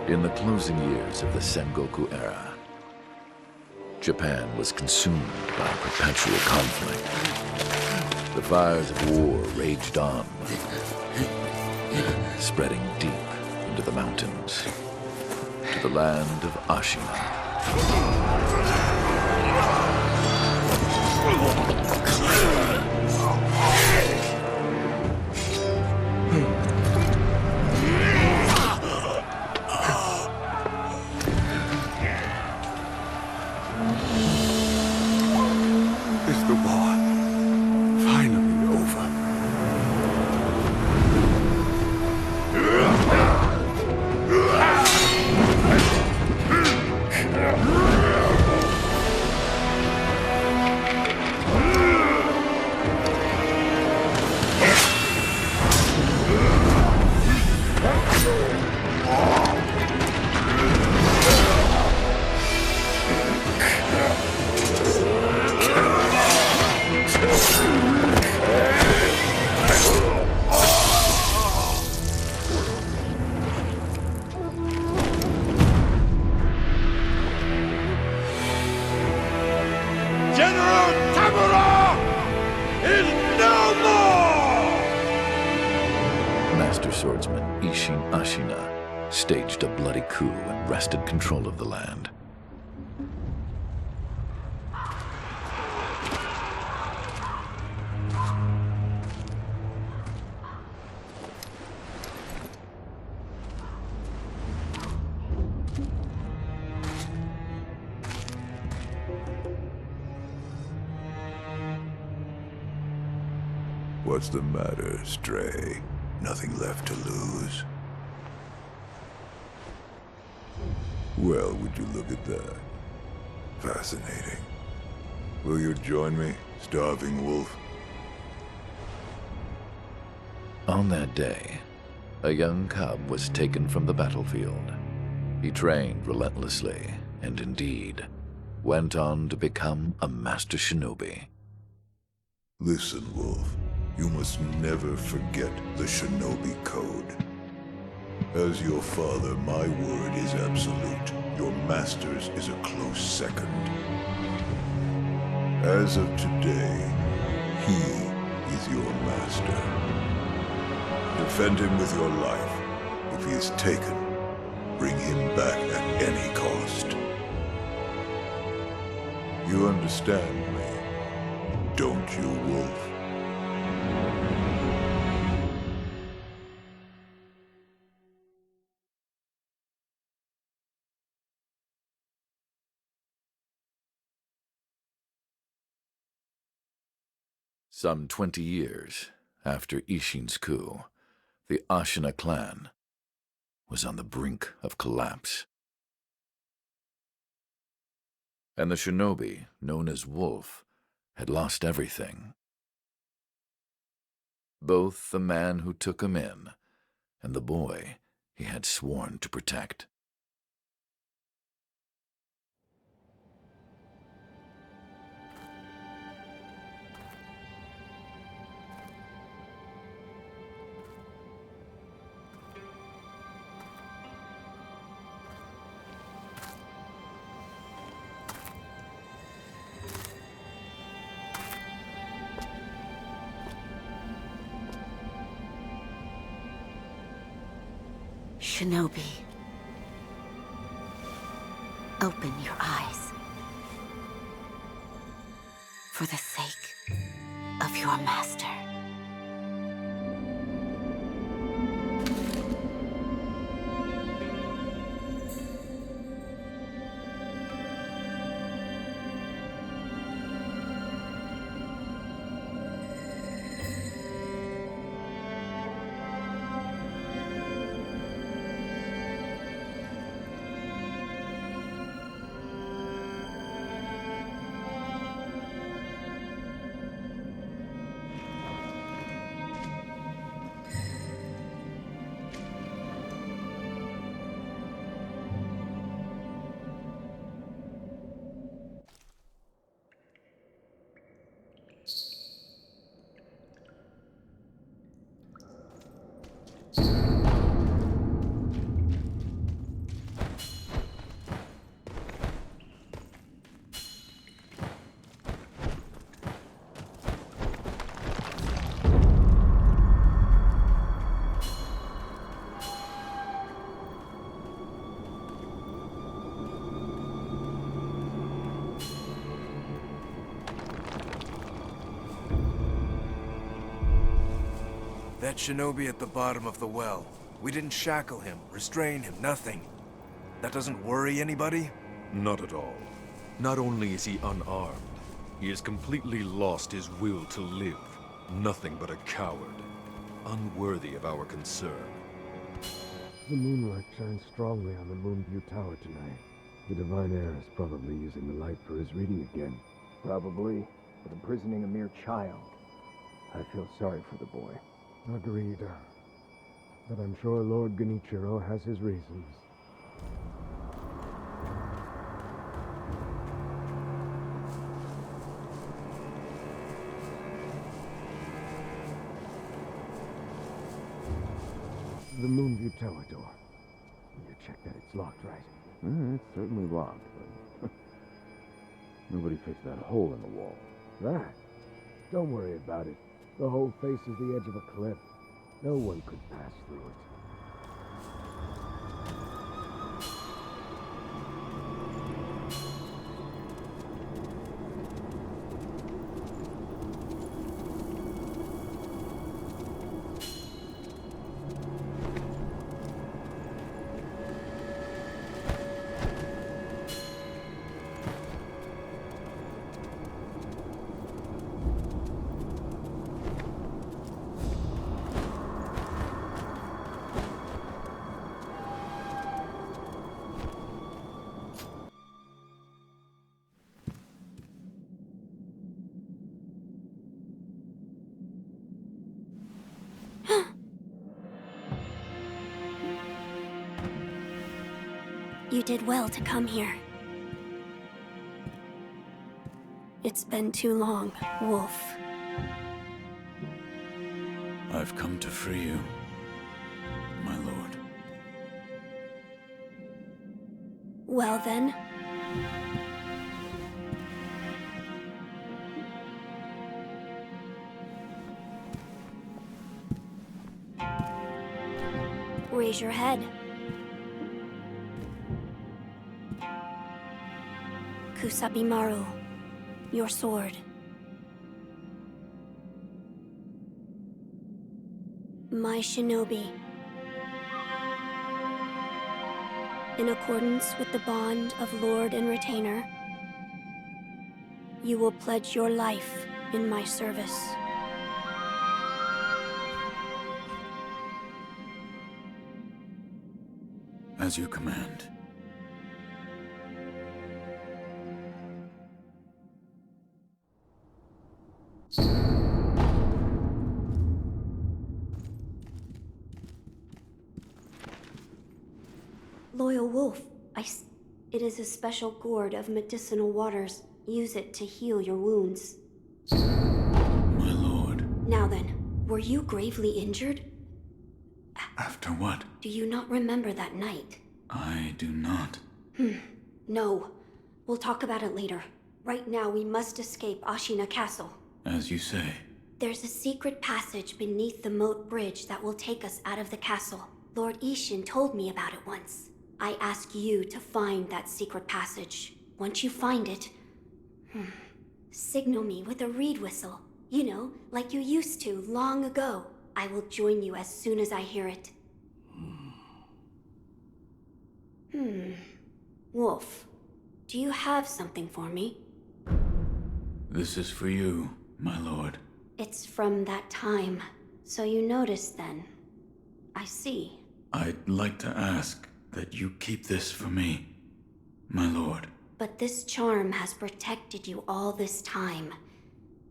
In the closing years of the Sengoku era, Japan was consumed by perpetual conflict. The fires of war raged on, spreading deep into the mountains, to the land of Ashina. Is the war finally over? Master swordsman Isshin Ashina staged a bloody coup and wrested control of the land. What's the matter, Stray? Nothing left to lose? Well, would you look at that? Fascinating. Will you join me, starving wolf? On that day, a young cub was taken from the battlefield. He trained relentlessly, and indeed, went on to become a master shinobi. Listen, Wolf. You must never forget the Shinobi Code. As your father, my word is absolute. Your master's is a close second. As of today, he is your master. Defend him with your life. If he is taken, bring him back at any cost. You understand me, don't you, Wolf? Some 20 years after Isshin's coup, the Ashina clan was on the brink of collapse. And the shinobi, known as Wolf, had lost everything. Both the man who took him in and the boy he had sworn to protect. Shinobi, open your eyes. For the sake of your master. That shinobi at the bottom of the well. We didn't shackle him, restrain him, nothing. That doesn't worry anybody? Not at all. Not only is he unarmed, he has completely lost his will to live. Nothing but a coward. Unworthy of our concern. The moonlight shines strongly on the Moonview Tower tonight. The Divine Heir is probably using the light for his reading again. Probably, but imprisoning a mere child. I feel sorry for the boy. Agreed. But I'm sure Lord Genichiro has his reasons. The Moonview Tower door. You check that it's locked, right? It's certainly locked, but nobody fixed that hole in the wall. That? Don't worry about it. The hole faces the edge of a cliff. No one could pass through it. You did well to come here. It's been too long, Wolf. I've come to free you, my lord. Well then. Raise your head. Kusabimaru, your sword. My shinobi. In accordance with the bond of Lord and Retainer, you will pledge your life in my service. As you command. Loyal Wolf, it is a special gourd of medicinal waters. Use it to heal your wounds. My lord. Now then, were you gravely injured? After what? Do you not remember that night? I do not. No. We'll talk about it later. Right now, we must escape Ashina Castle. As you say. There's a secret passage beneath the moat bridge that will take us out of the castle. Lord Ishin told me about it once. I ask you to find that secret passage. Once you find it, signal me with a reed whistle. You know, like you used to long ago. I will join you as soon as I hear it. Wolf, do you have something for me? This is for you, my lord. It's from that time. So you noticed then. I see. I'd like to ask that you keep this for me, my lord. But this charm has protected you all this time.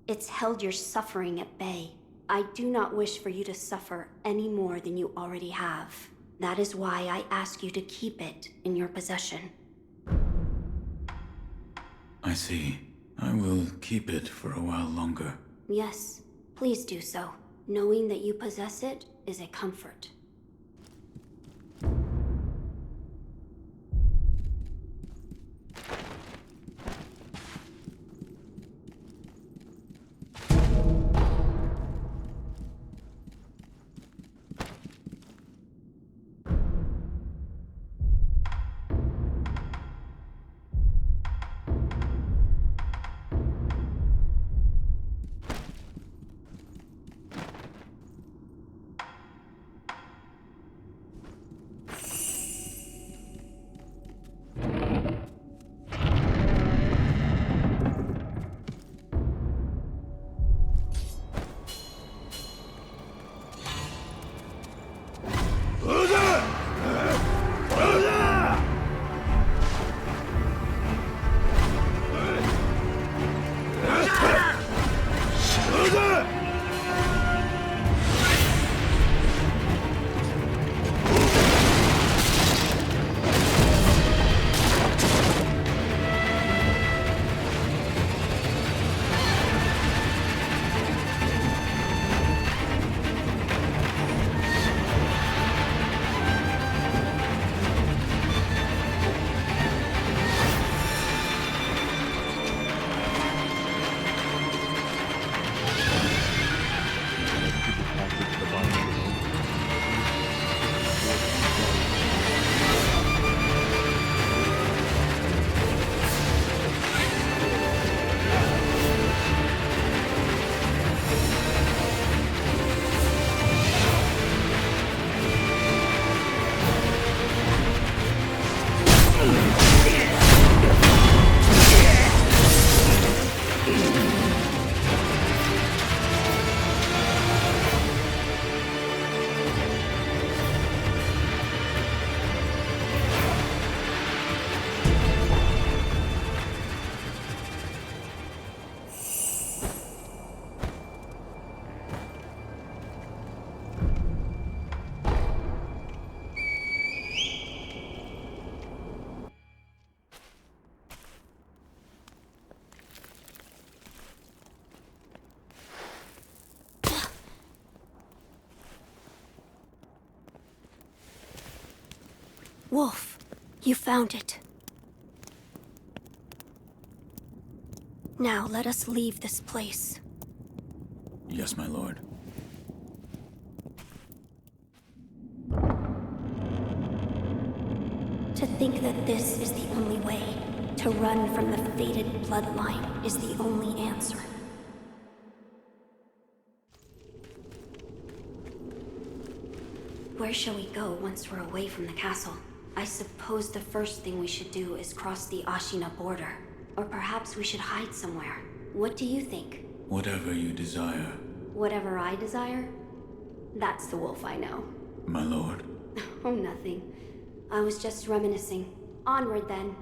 It's held your suffering at bay. I do not wish for you to suffer any more than you already have. That is why I ask you to keep it in your possession. I see. I will keep it for a while longer. Yes, please do so. Knowing that you possess it is a comfort. Wolf, you found it. Now let us leave this place. Yes, my lord. To think that this is the only way, to run from the fated bloodline, is the only answer. Where shall we go once we're away from the castle? I suppose the first thing we should do is cross the Ashina border. Or perhaps we should hide somewhere. What do you think? Whatever you desire. Whatever I desire? That's the wolf I know. My lord. Oh, nothing. I was just reminiscing. Onward, then.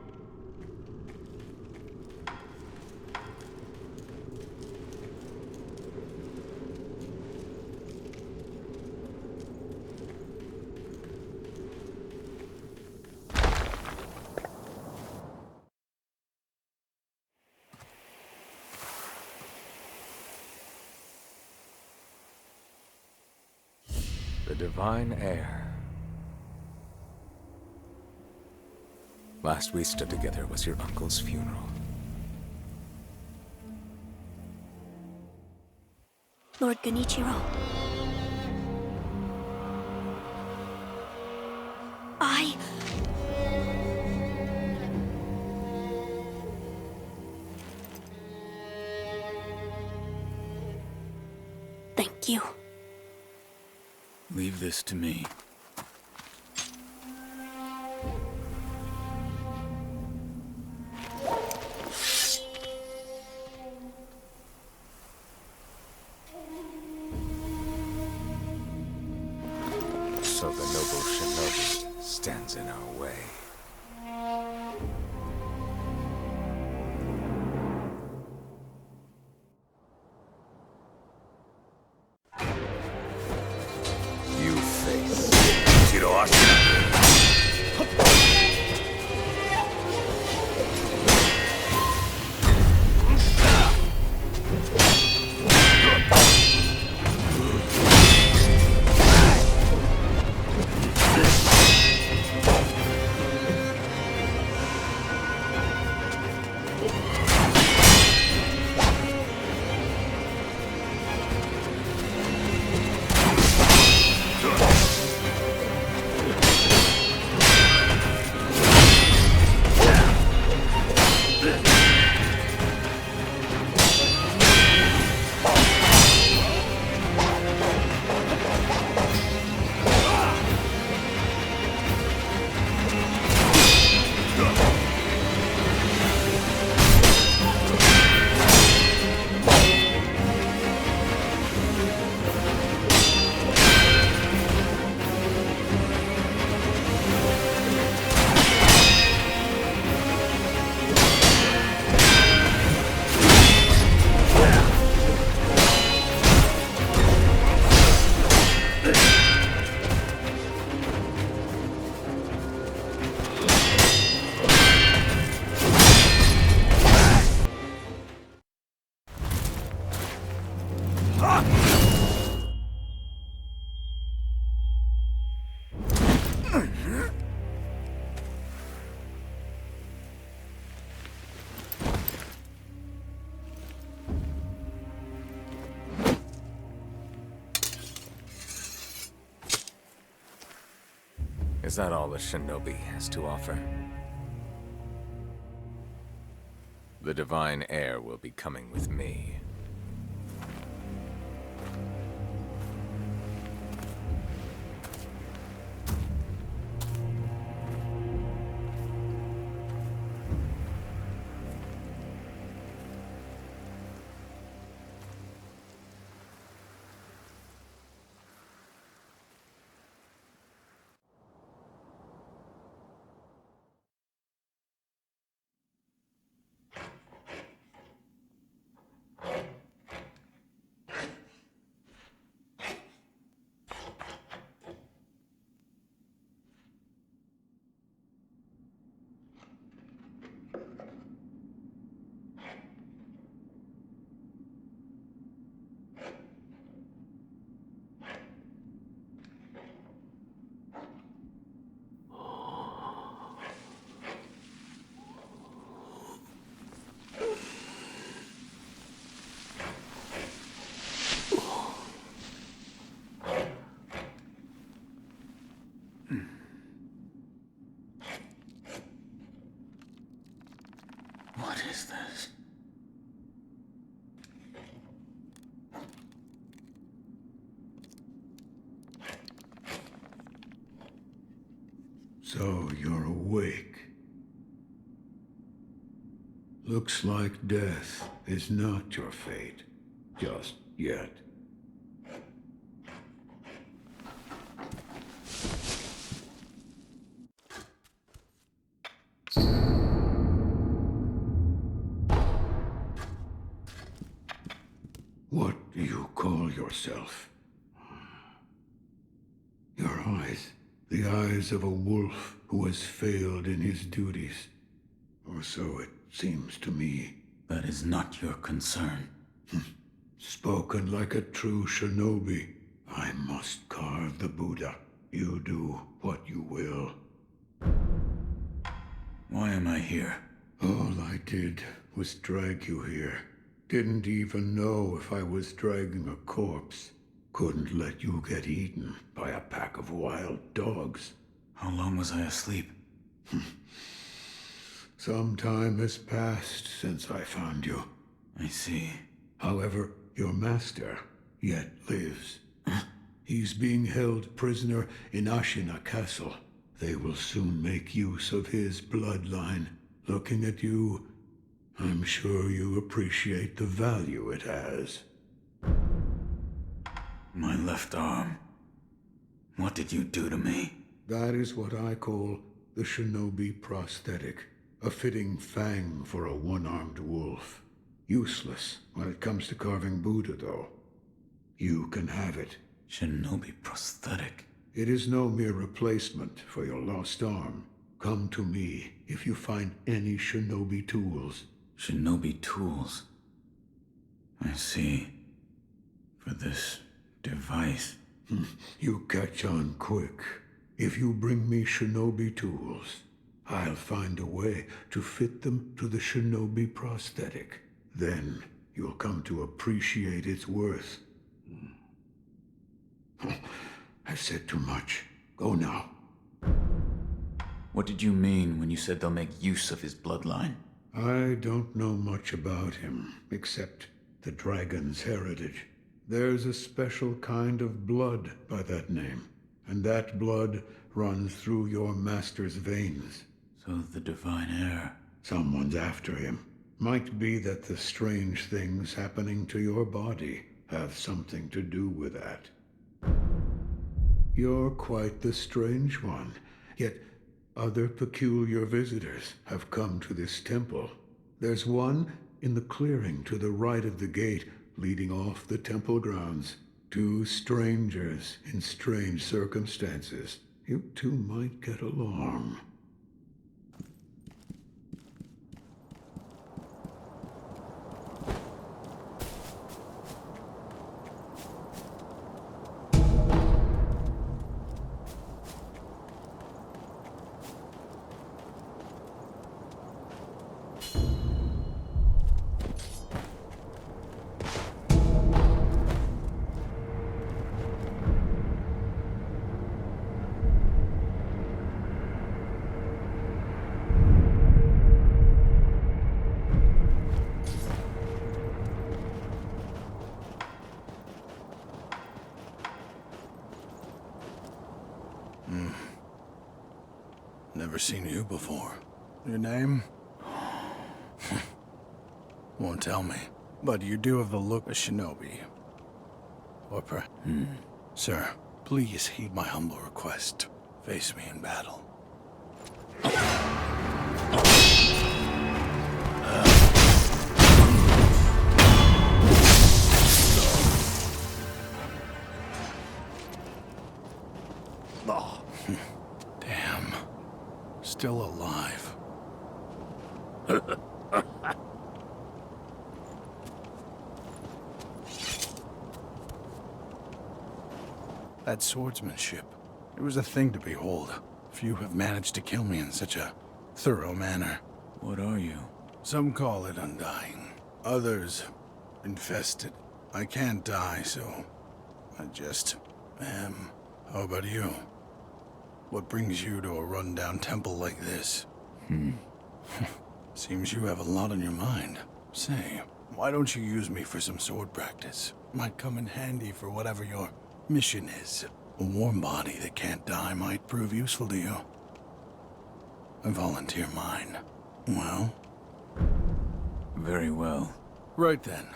The divine heir. Last we stood together was your uncle's funeral. Lord Genichiro. Thank you. Leave this to me. So the noble shinobi stands in our way. You face Is that all the shinobi has to offer? The divine heir will be coming with me. What is this? So you're awake. Looks like death is not your fate. Just yet. What do you call yourself? Your eyes. The eyes of a wolf who has failed in his duties. Or so it seems to me. That is not your concern. Spoken like a true shinobi. I must carve the Buddha. You do what you will. Why am I here? All I did was drag you here. Didn't even know if I was dragging a corpse. Couldn't let you get eaten by a pack of wild dogs. How long was I asleep? Some time has passed since I found you. I see. However, your master yet lives. He's being held prisoner in Ashina Castle. They will soon make use of his bloodline. Looking at you, I'm sure you appreciate the value it has. My left arm. What did you do to me? That is what I call the shinobi prosthetic. A fitting fang for a one-armed wolf. Useless when it comes to carving Buddha, though. You can have it. Shinobi prosthetic. It is no mere replacement for your lost arm. Come to me if you find any shinobi tools. Shinobi tools. I see. For this device. You catch on quick. If you bring me shinobi tools, I'll find a way to fit them to the shinobi prosthetic. Then you'll come to appreciate its worth. I've said too much. Go now. What did you mean when you said they'll make use of his bloodline? I don't know much about him, except the dragon's heritage. There's a special kind of blood by that name, and that blood runs through your master's veins. So the divine heir. Someone's after him. Might be that the strange things happening to your body have something to do with that. You're quite the strange one, yet other peculiar visitors have come to this temple. There's one in the clearing to the right of the gate leading off the temple grounds. Two strangers in strange circumstances. You two might get along. Never seen you before. Your name? Won't tell me. But you do have the look of shinobi. Or Sir, please heed my humble request. Face me in battle. Damn. Still alive. That swordsmanship. It was a thing to behold. Few have managed to kill me in such a thorough manner. What are you? Some call it undying. Others, infested. I can't die, so I just am. How about you? What brings you to a rundown temple like this? Seems you have a lot on your mind. Say, why don't you use me for some sword practice? Might come in handy for whatever your mission is. A warm body that can't die might prove useful to you. I volunteer mine. Well? Very well. Right then.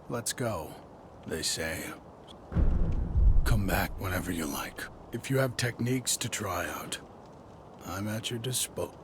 Let's go, they say. Come back whenever you like. If you have techniques to try out, I'm at your disposal.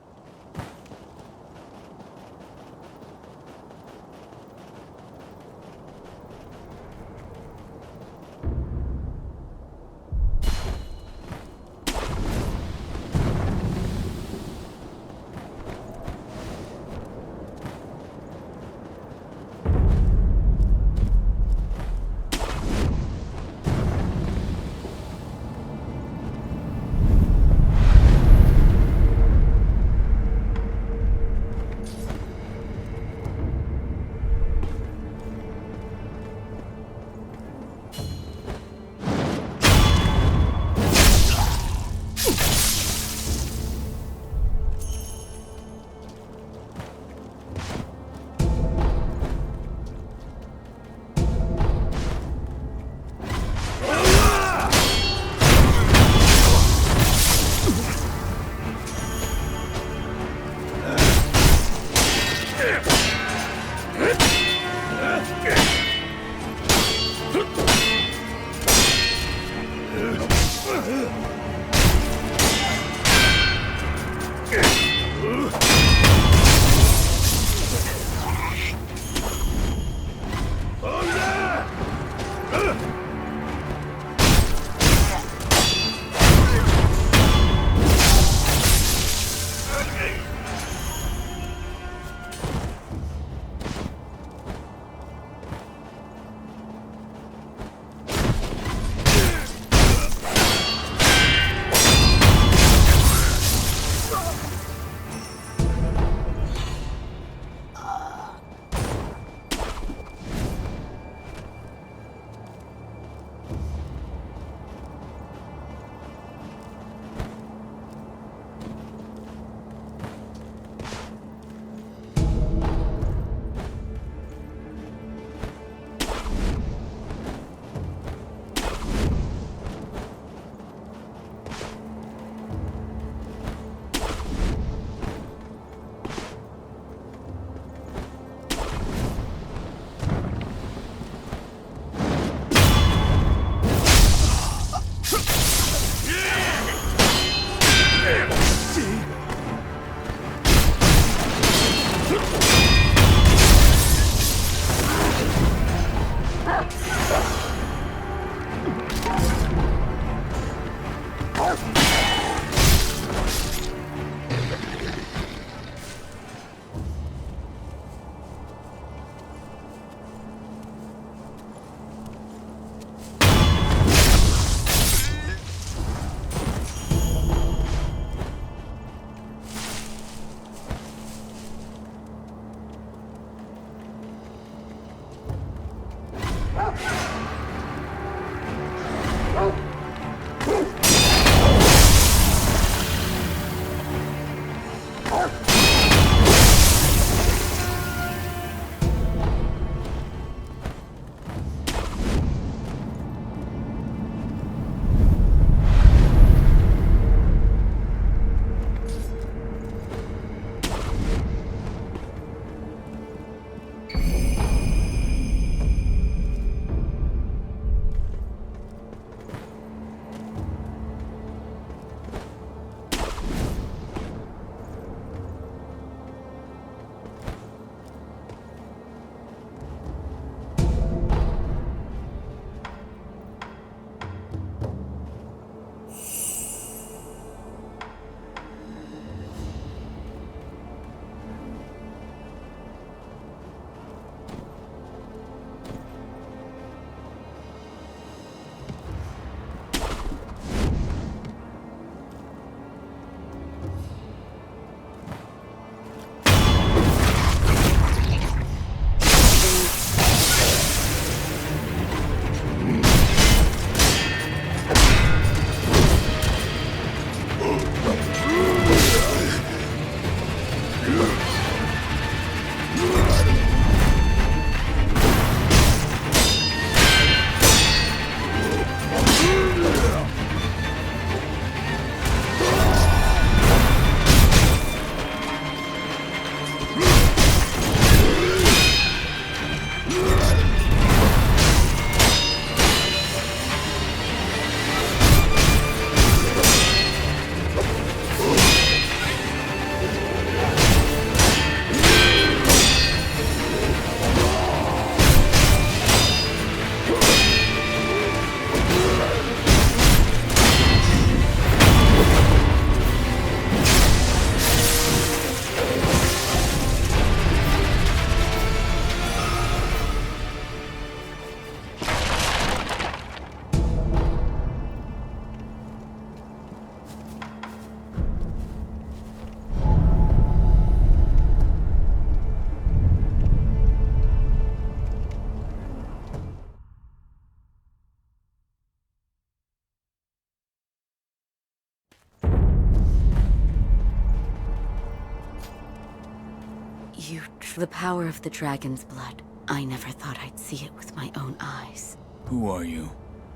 The power of the dragon's blood. I never thought I'd see it with my own eyes. Who are you?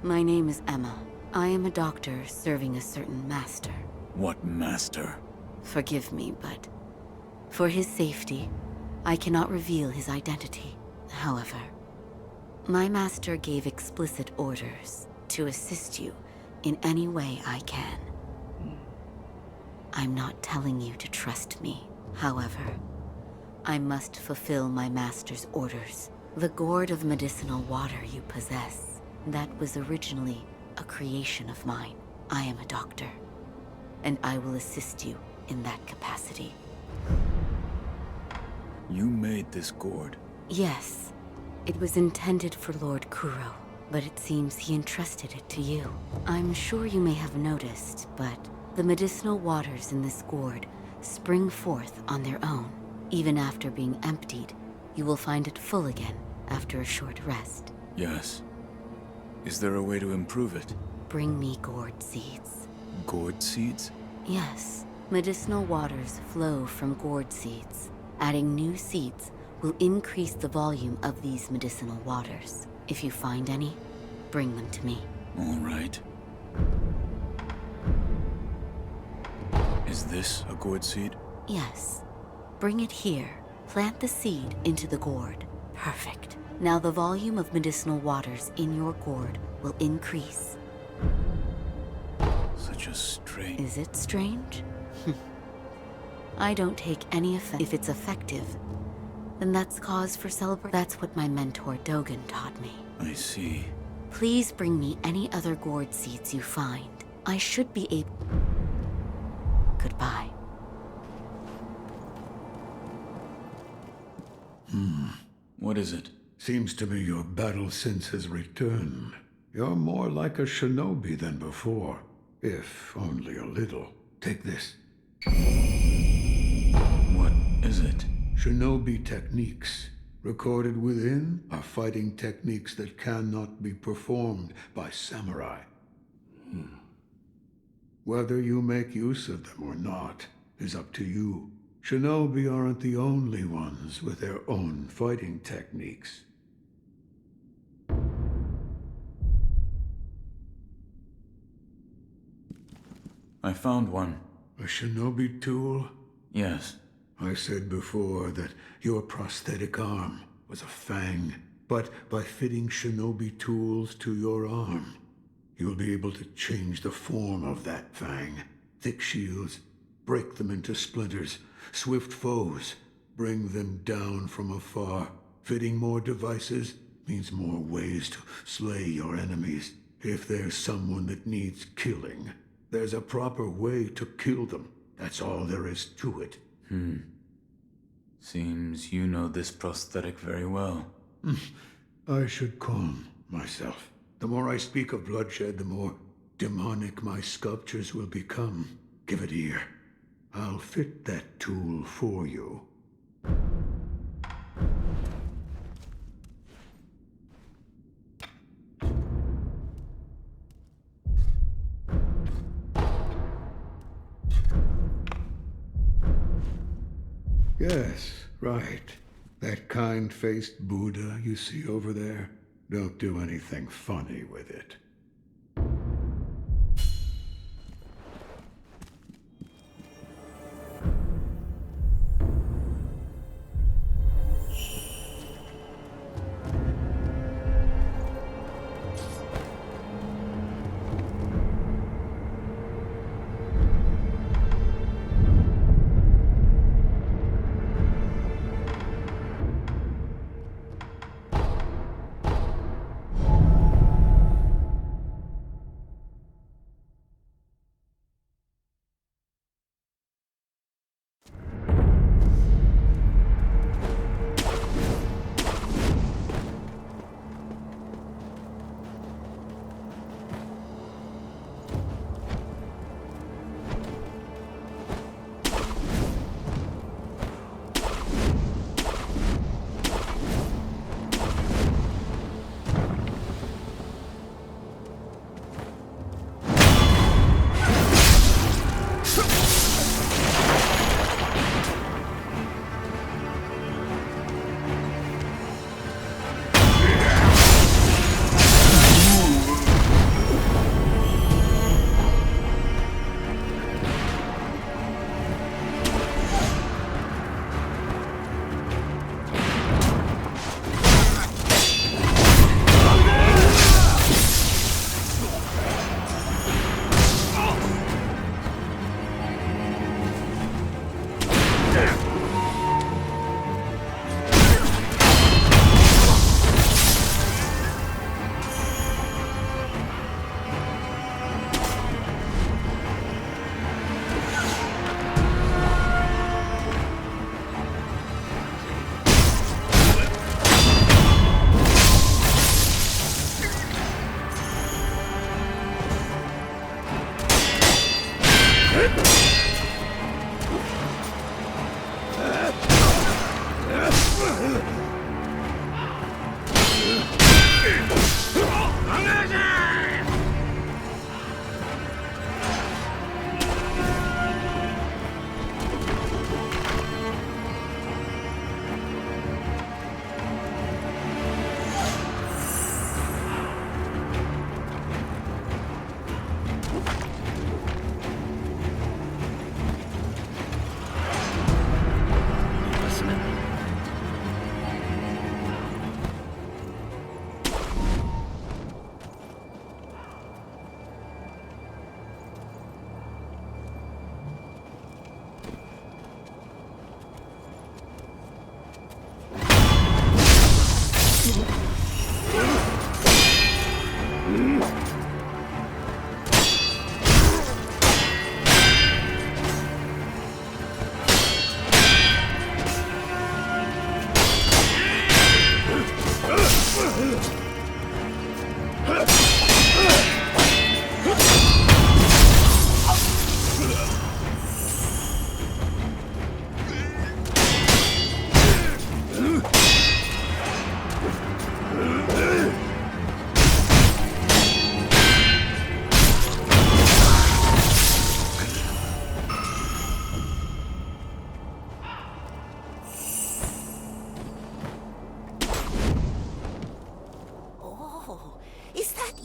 My name is Emma. I am a doctor serving a certain master. What master? Forgive me, but for his safety, I cannot reveal his identity. However, my master gave explicit orders to assist you in any way I can. I'm not telling you to trust me. However, I must fulfill my master's orders. The gourd of medicinal water you possess, that was originally a creation of mine. I am a doctor, and I will assist you in that capacity. You made this gourd? Yes. It was intended for Lord Kuro, but it seems he entrusted it to you. I'm sure you may have noticed, but the medicinal waters in this gourd spring forth on their own. Even after being emptied, you will find it full again after a short rest. Yes. Is there a way to improve it? Bring me gourd seeds. Gourd seeds? Yes. Medicinal waters flow from gourd seeds. Adding new seeds will increase the volume of these medicinal waters. If you find any, bring them to me. All right. Is this a gourd seed? Yes. Bring it here. Plant the seed into the gourd. Perfect. Now the volume of medicinal waters in your gourd will increase. Such a strange... Is it strange? I don't take any offense. If it's effective, then that's cause for celebration. That's what my mentor Dogen taught me. I see. Please bring me any other gourd seeds you find. I should be able... Goodbye. What is it? Seems to me your battle sense has returned. You're more like a shinobi than before, if only a little. Take this. What is it? Shinobi techniques. Recorded within are fighting techniques that cannot be performed by samurai. Whether you make use of them or not is up to you. Shinobi aren't the only ones with their own fighting techniques. I found one. A shinobi tool? Yes. I said before that your prosthetic arm was a fang, but by fitting shinobi tools to your arm, you'll be able to change the form of that fang. Thick shields, break them into splinters. Swift foes, bring them down from afar. Fitting more devices means more ways to slay your enemies. If there's someone that needs killing, there's a proper way to kill them. That's all there is to it. Seems you know this prosthetic very well. I should calm myself. The more I speak of bloodshed, the more demonic my sculptures will become. Give it ear. I'll fit that tool for you. Yes, right. That kind-faced Buddha you see over there. Don't do anything funny with it.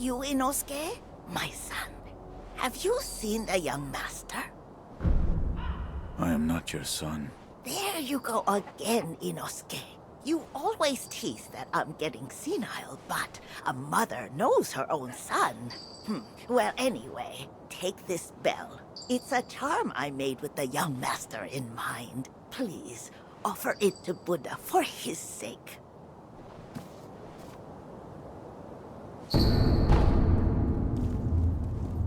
you, Inosuke? My son, have you seen the young master? I am not your son. There you go again, Inosuke. You always tease that I'm getting senile, but a mother knows her own son. Well, anyway, take this bell. It's a charm I made with the young master in mind. Please, offer it to Buddha for his sake.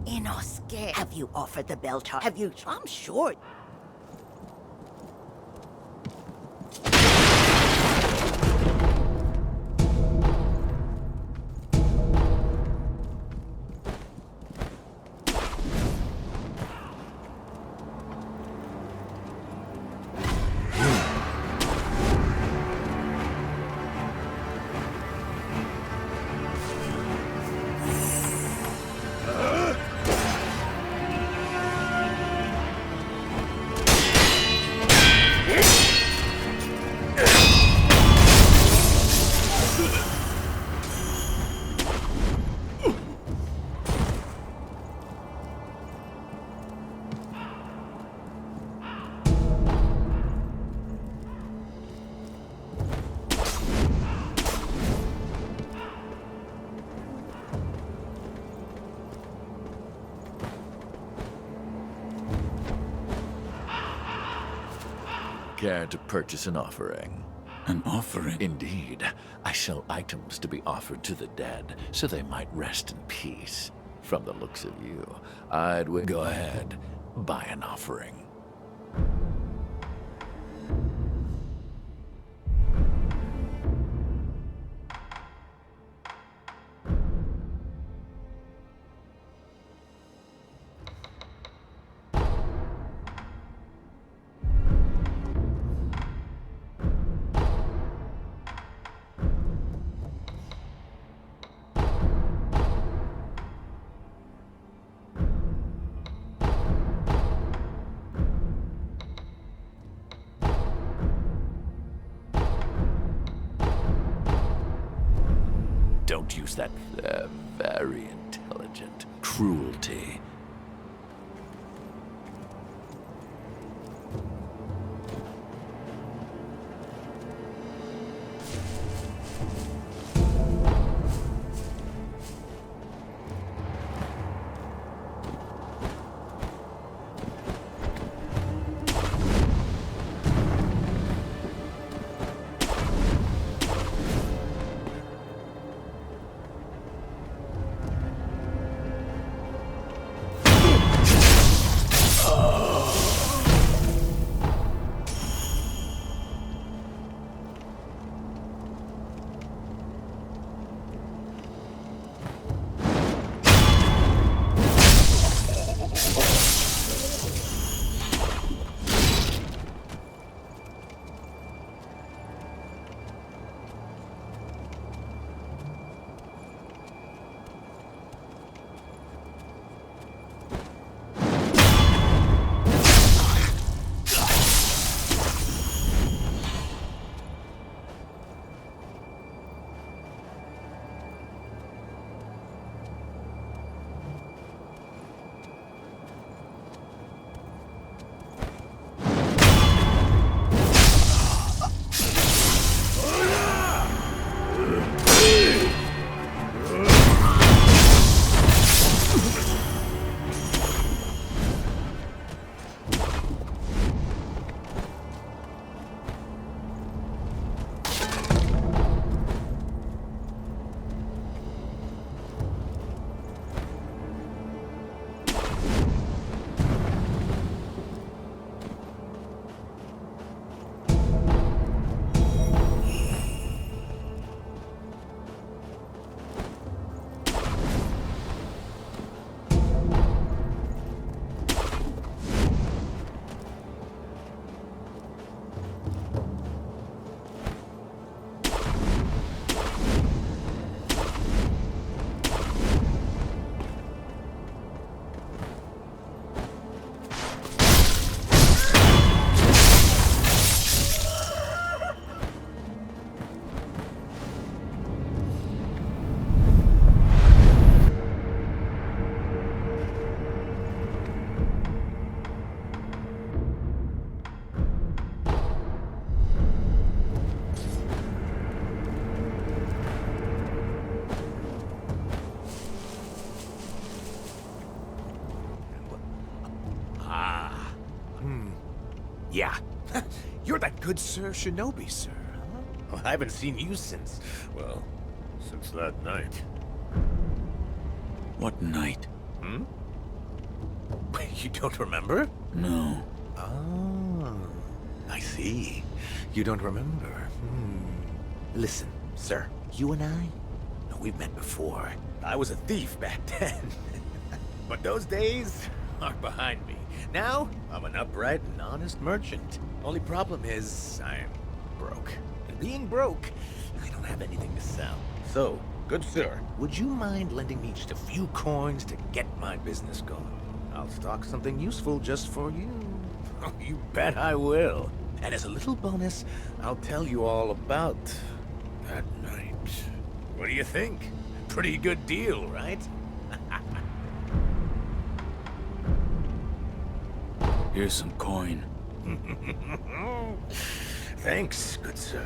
Inosuke, have you offered the bell charm? Have you? I'm sure. Care to purchase an offering? An offering? Indeed. I sell items to be offered to the dead, so they might rest in peace. From the looks of you, go ahead, buy an offering. Don't use that very intelligent cruelty. Good Sir Shinobi, sir. Huh? Well, I haven't seen you since, well, since that night. What night? Hmm? You don't remember? No. Oh, I see. You don't remember. Listen, sir, you and I, we've met before. I was a thief back then. But those days are behind me. Now, I'm an upright and honest merchant. Only problem is, I'm broke. And being broke, I don't have anything to sell. So, good sir, would you mind lending me just a few coins to get my business going? I'll stock something useful just for you. You bet I will. And as a little bonus, I'll tell you all about that night. What do you think? Pretty good deal, right? Here's some coin. Thanks, good sir.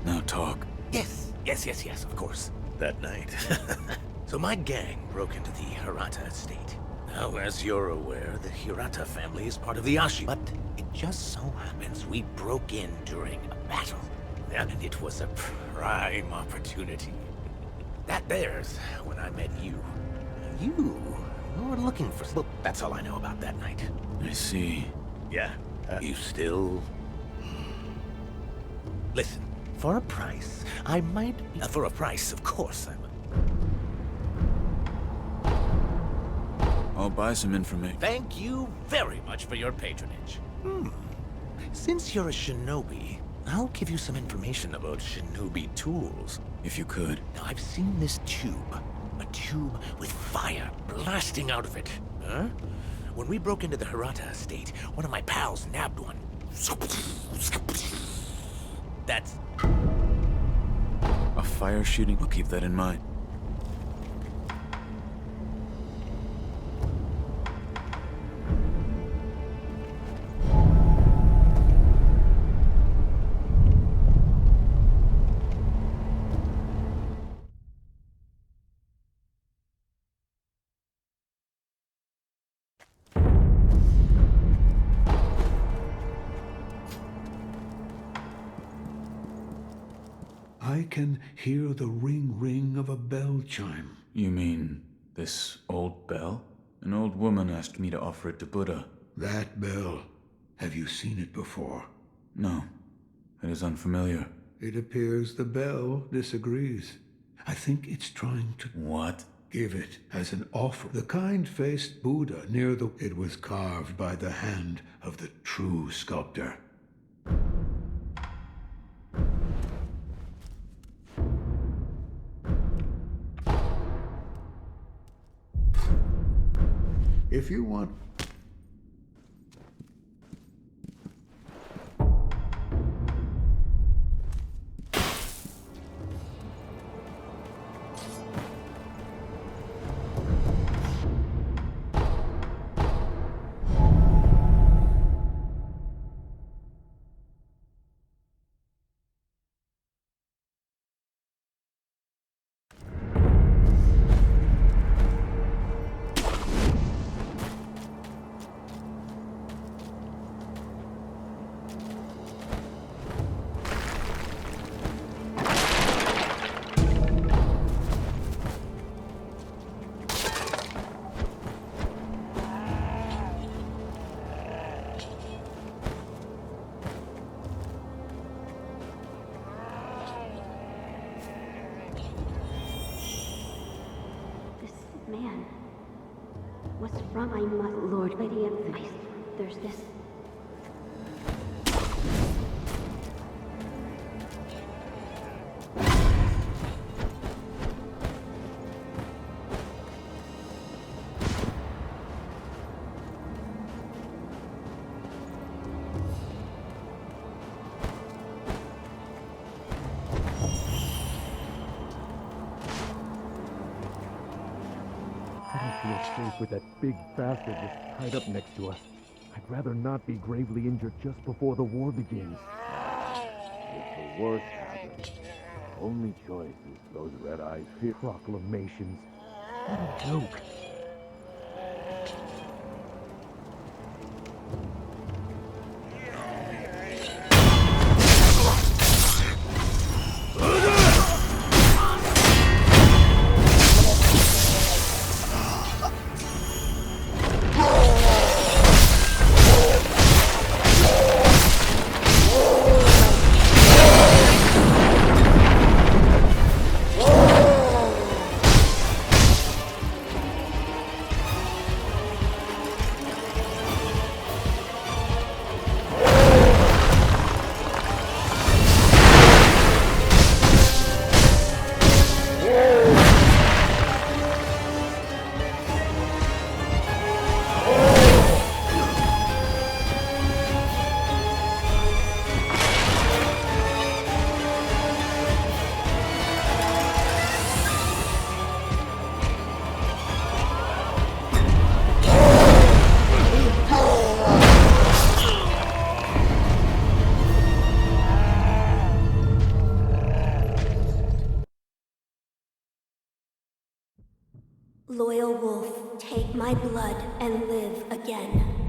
Now talk. Yes, of course. That night. So my gang broke into the Hirata estate. Now, as you're aware, the Hirata family is part of the Ashi, but it just so happens we broke in during a battle. And it was a prime opportunity. There's when I met you. You were looking for... Well, that's all I know about that night. I see. Yeah, you still... Listen, for a price, I might be... for a price, of course, I'm... I'll buy some information. Thank you very much for your patronage. Since you're a shinobi, I'll give you some information about shinobi tools. If you could. Now, I've seen this tube. A tube with fire blasting out of it. Huh? When we broke into the Hirata estate, one of my pals nabbed one. That's... A fire shooting? We'll keep that in mind. I can hear the ring of a bell chime. You mean this old bell? An old woman asked me to offer it to Buddha. That bell. Have you seen it before? No. It is unfamiliar. It appears the bell disagrees. I think it's trying to... What? Give it as an offer. The kind-faced Buddha near the... It was carved by the hand of the true sculptor. If you want... Man, what's wrong? I must, Lord, Lady of the Ice. There's this. I don't feel safe with that big bastard just tied up next to us. I'd rather not be gravely injured just before the war begins. If the worst happens, only choice is those red-eyed fear Proclamations. What a joke. Loyal wolf, take my blood and live again.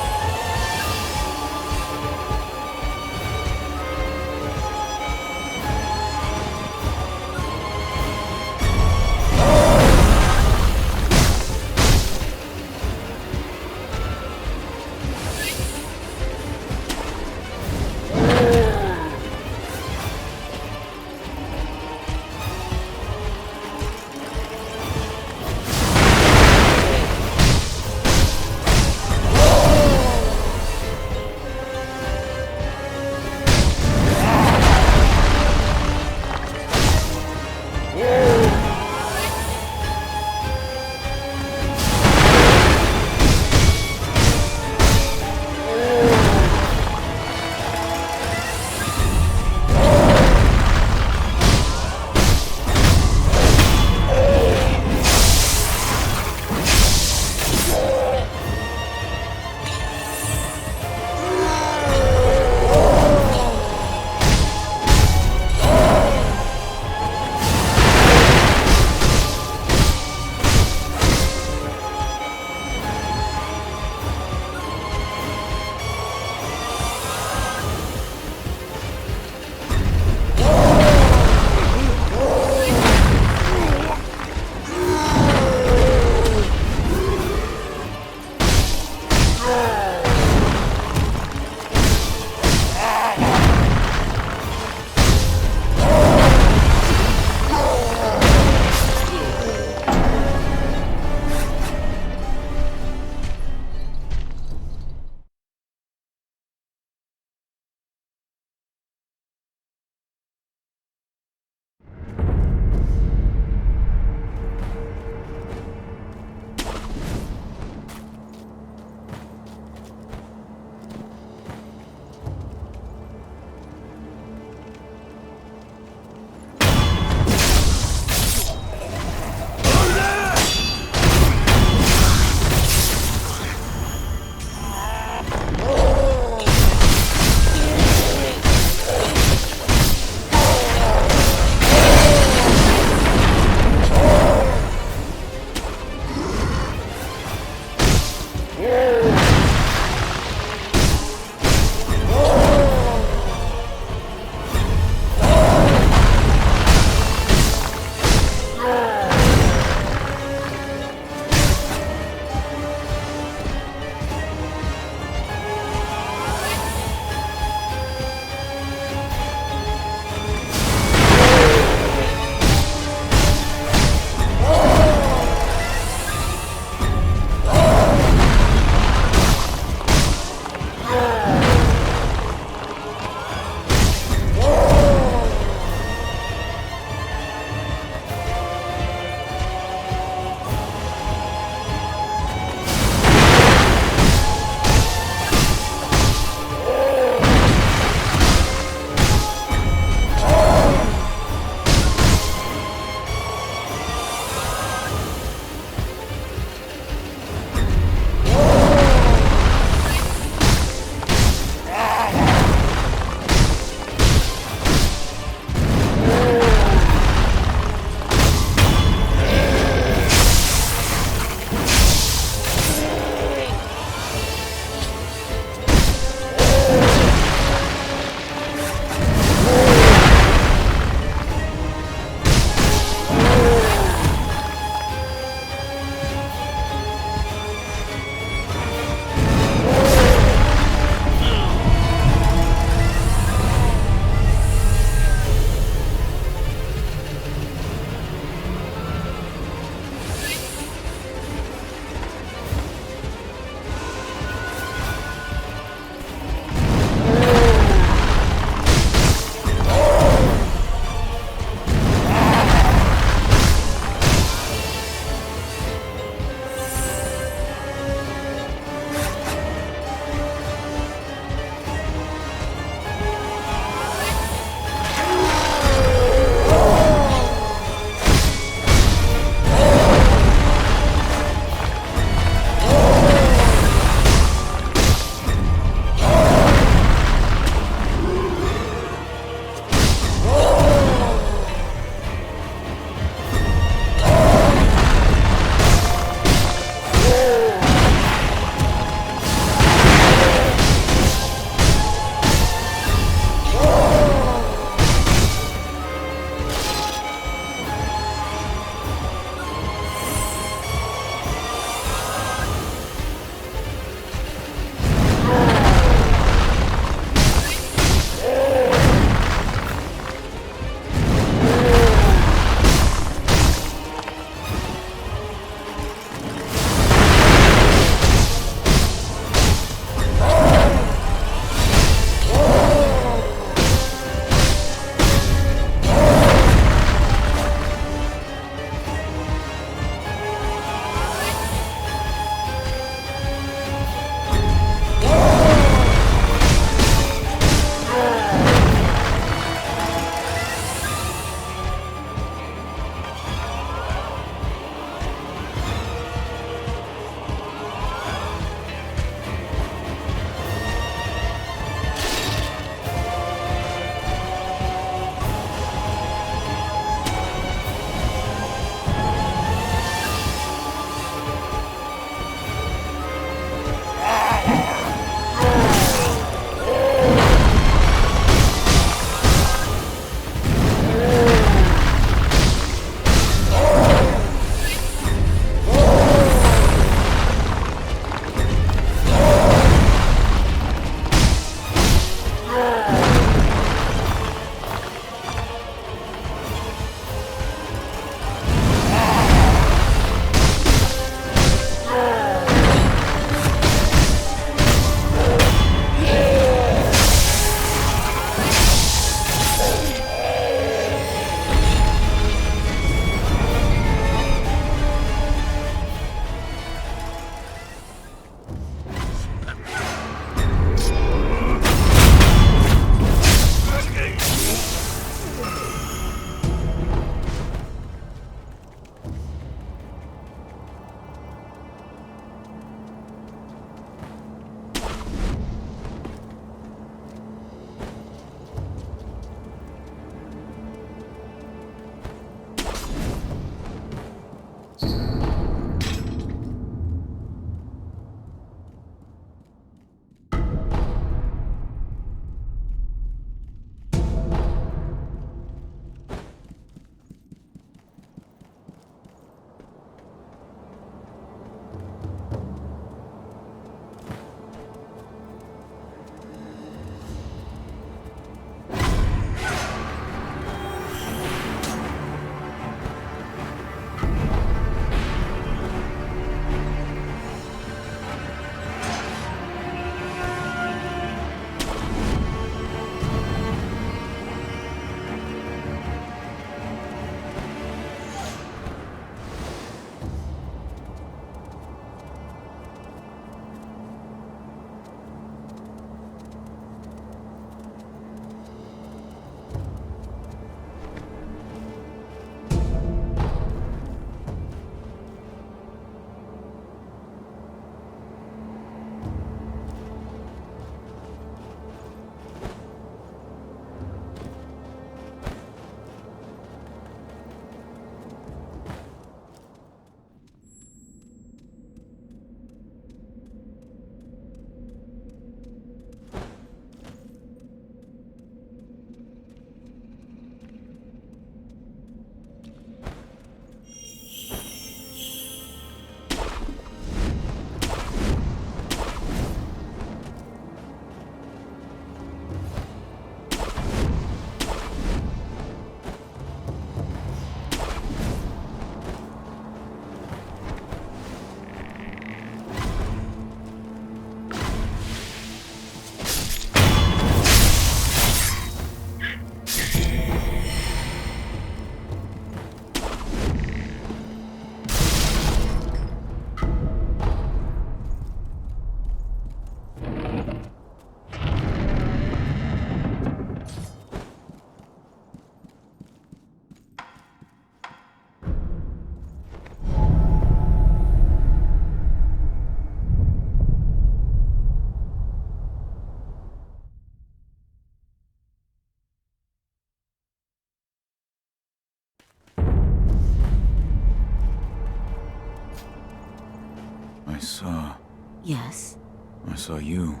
saw you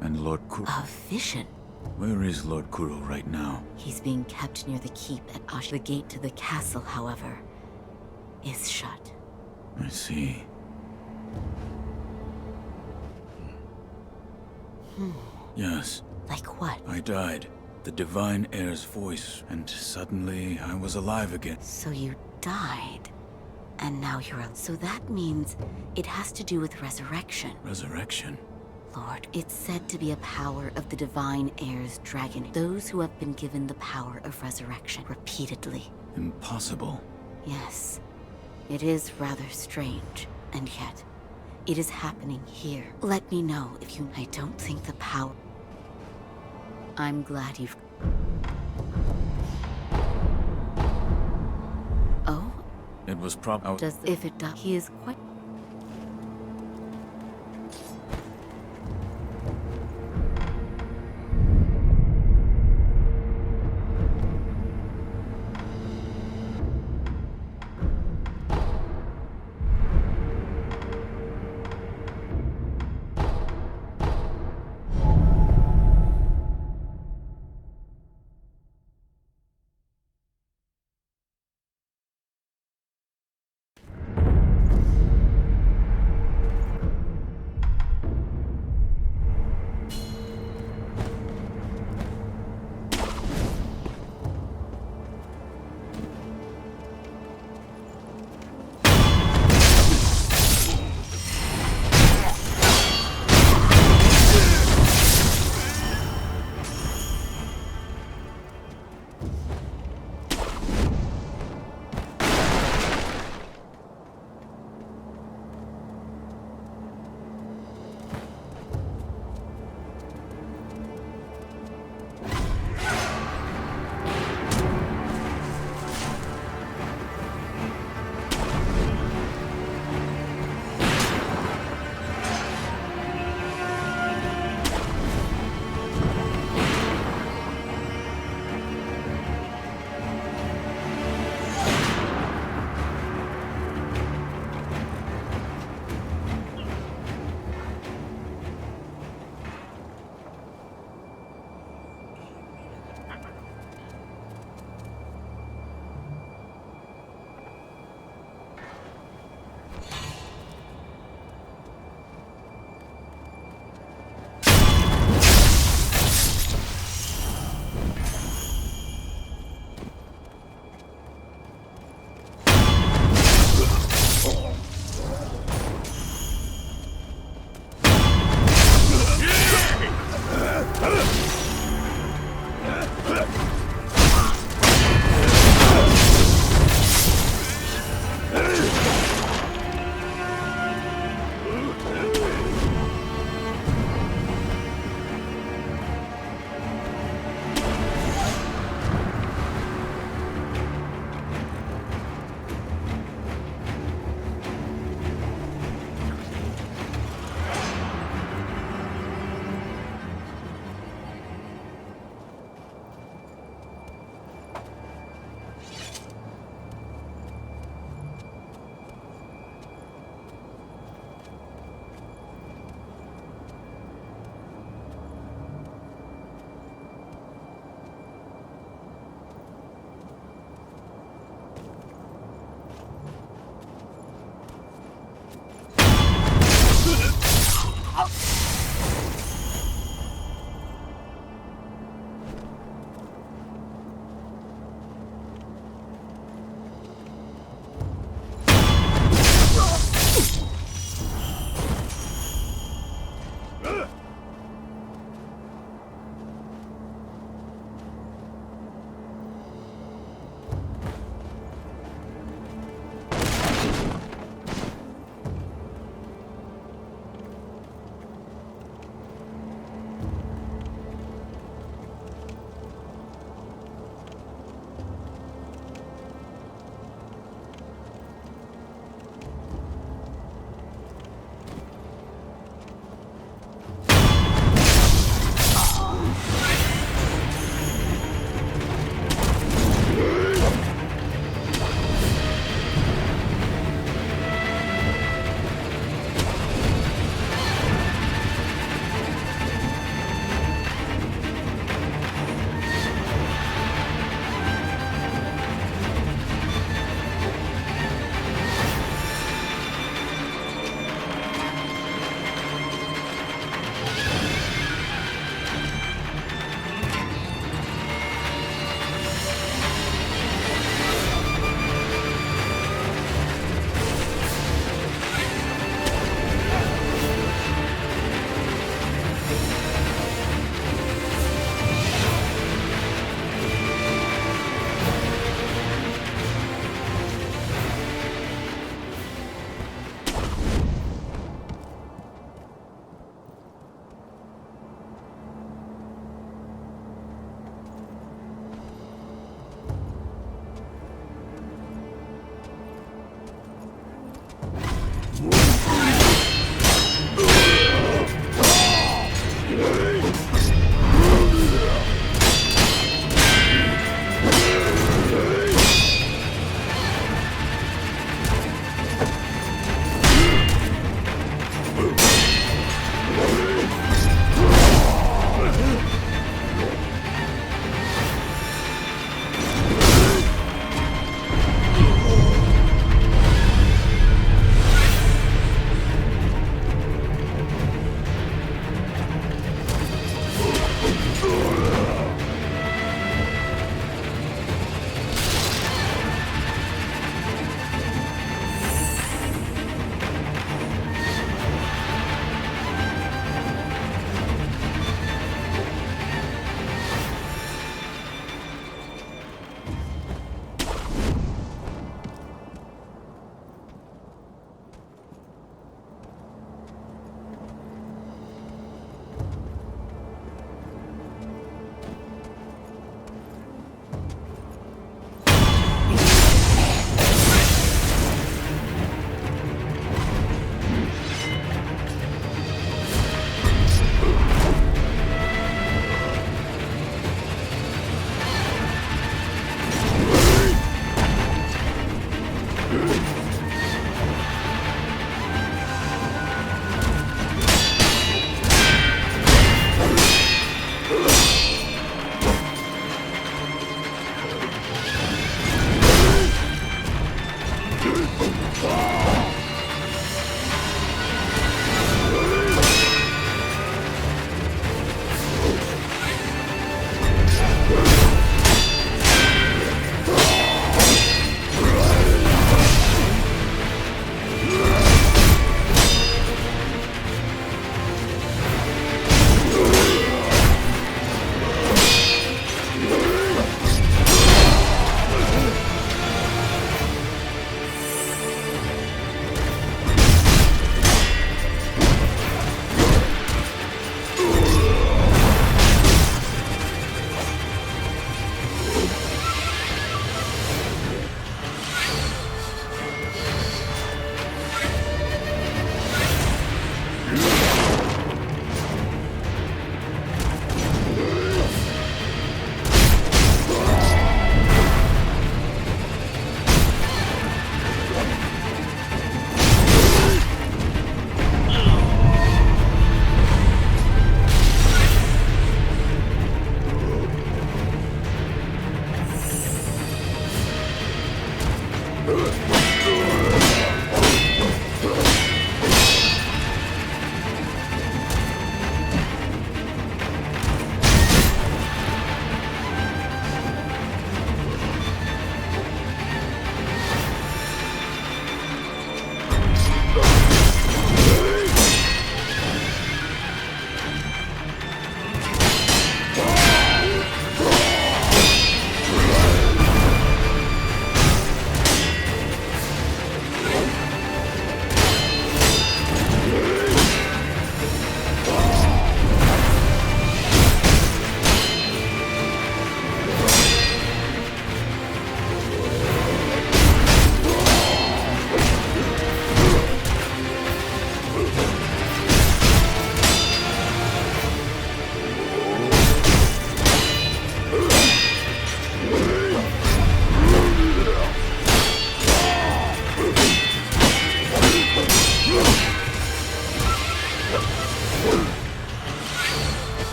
and Lord Kuro. A vision? Where is Lord Kuro right now? He's being kept near the keep at Ash. The gate to the castle, however, is shut. I see. Yes. Like what? I died. The Divine Heir's voice, and suddenly I was alive again. So you died, and now you're alive. So that means it has to do with resurrection. Resurrection? Lord, it's said to be a power of the Divine Heir's dragon. Those who have been given the power of resurrection repeatedly. Impossible. Yes. It is rather strange, and yet, it is happening here. Let me know if you... I don't think the power... I'm glad you've... Oh? It was Does... If it does... He is quite...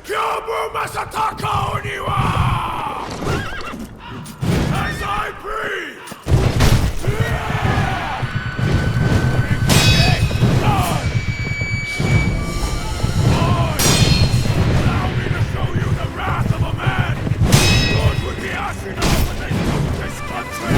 Kyobu Masataka Oniwa! As I breathe! Allow me to show you the wrath of a man! Good with the Ashina when they took this country!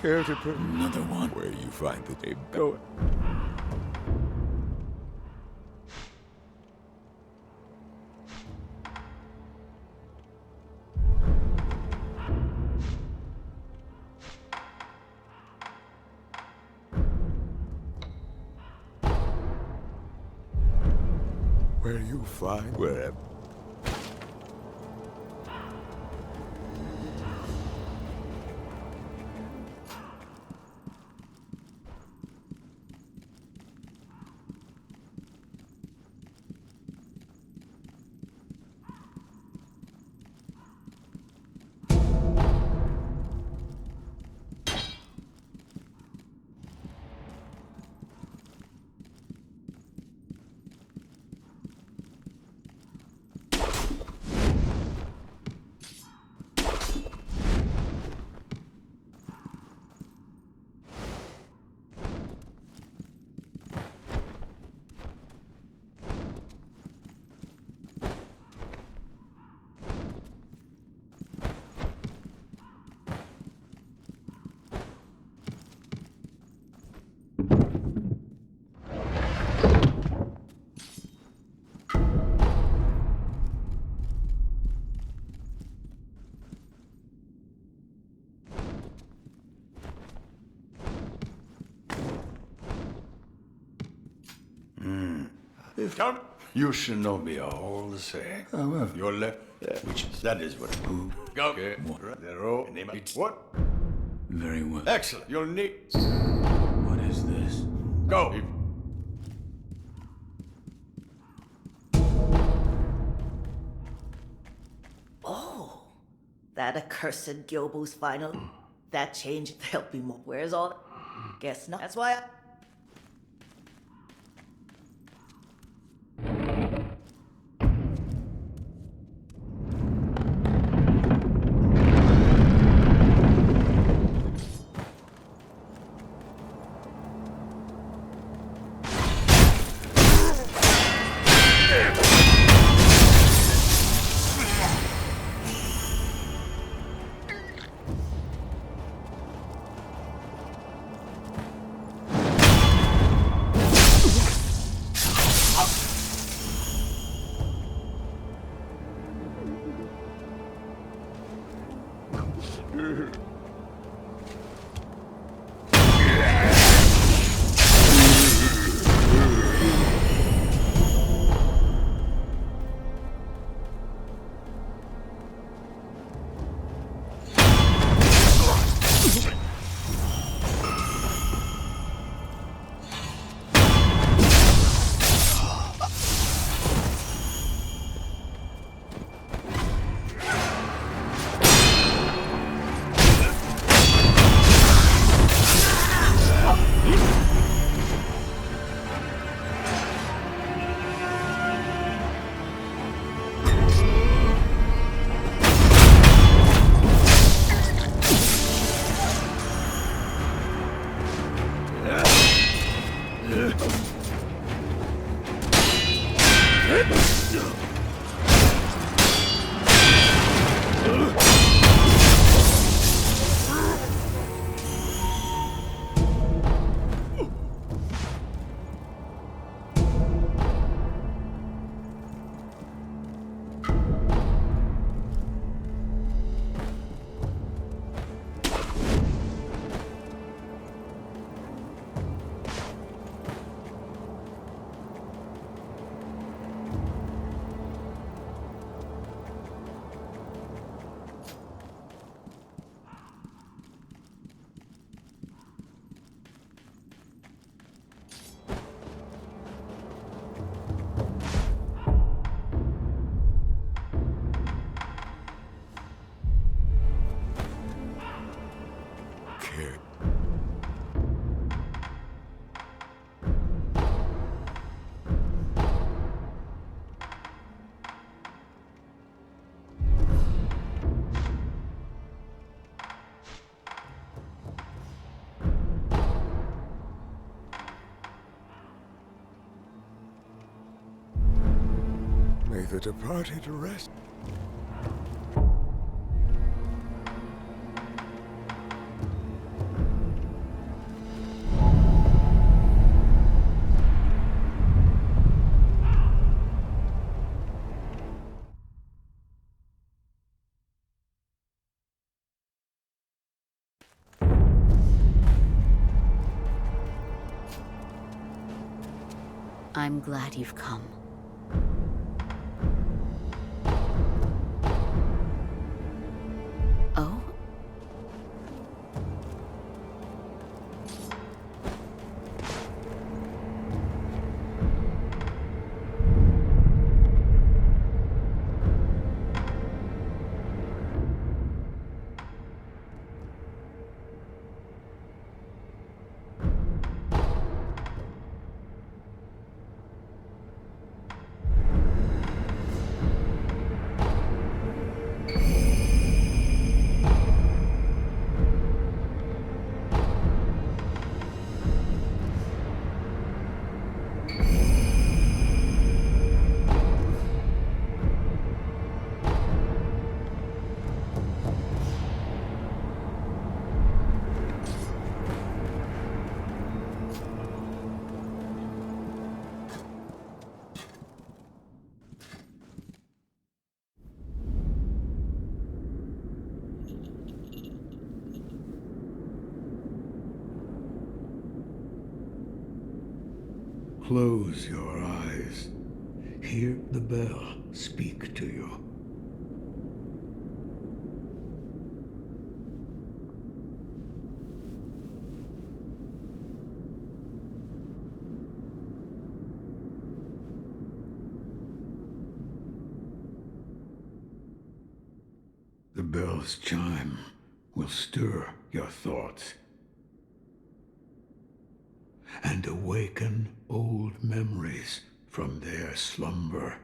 Care to put Another one. where you find the day going? Where you find wherever. Come. You shinobi are all the same. However, your left, which is, that is what. Who? Go. Okay. What? Very well. Excellent. You'll need. What is this? Go. Oh, that accursed Gyobu's final. That changed. There'll be more. Where's all? Guess not. That's why I. May the departed rest. I'm glad you've come. Oh? Close your eyes. Hear the bell speak to you. The bell's chime will stir your thoughts and awaken old memories from their slumber.